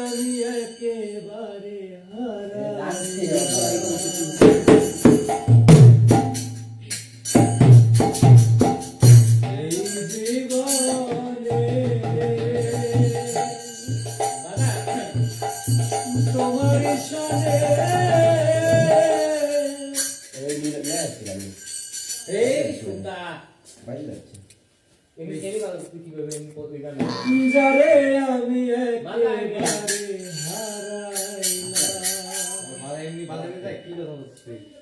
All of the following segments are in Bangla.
আমি একেবারে হারাই এই জীবনে তোমার সনে এই সুন্দর যারে আমি একেবারে হারাইলাম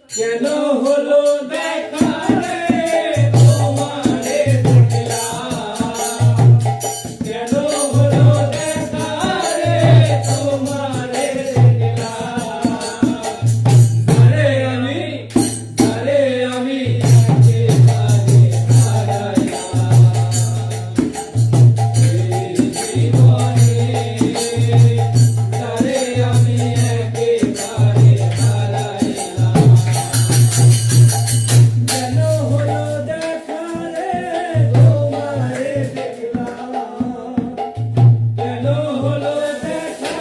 কেন হলো দেখা রে তোমারে দেখলাম কেন হলো দেখা রে তোমারে দেখলাম যারে আমি একেবারে হারাইলাম এই জীবনে যারে আমি একেবারে হারাইলাম কেন হলো দেখা রে তোমারে দেখলাম কেন হলো দেখা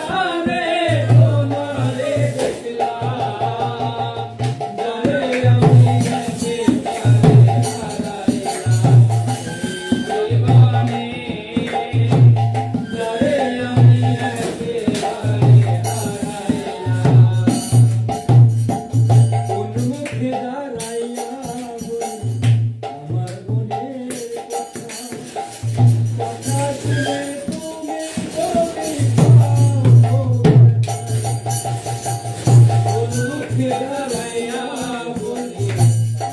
রে তোমারে দেখলাম যারে আমি একেবারে হারাইলাম এই জীবনে যারে আমি একেবারে হারাইলাম কোন মুখে দাঁড়াইয়া বলি আমার মনের কথা শুনে তুমি চলে যাও কোন মুখে দাঁড়াইয়া বলি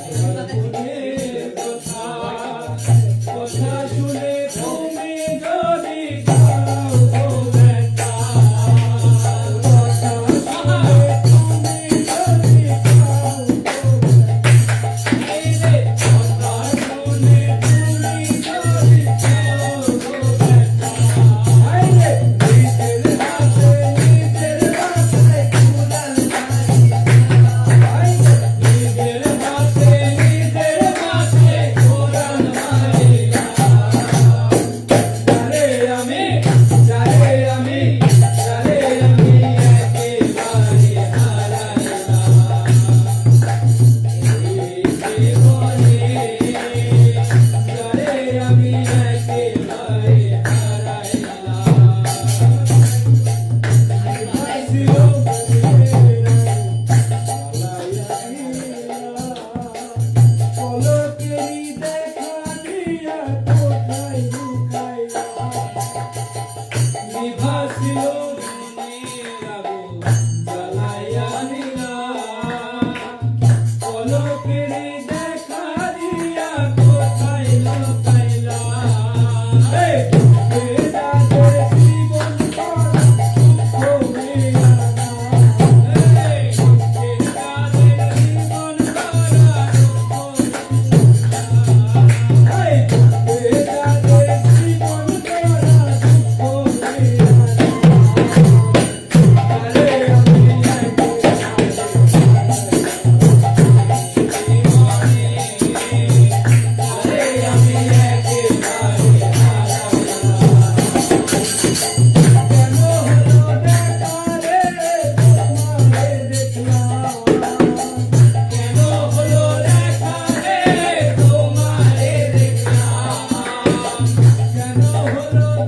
আমার মনের কথা শুনে তুমি যদি যাও গো বেটা কথা শুনে তুমি যদি যাও গো এই রে কথা শুনে তুমি যদি যাও গো বেটা এই রে নিজের হাতে কুড়াল মারি নিজের হাতে কুড়াল মারিয়া যারে আমি একেবারে হারাইলাম এই জীবনে যারে আমি একেবারে হারাইলাম পলকেরই দেখা দিয়া কোথায় লুকাইলা নিভাছিল দিনের আগুন জ্বালাইয়া নিলা পলকেরই দেখা দিয়া কোথায় লুকাইলা এই বেদাদের জীবন করা দুঃখ মেলা এই বেদাদের জীবন করা দুঃখ এই বেদাদের জীবন করা দুঃখ কেন হলো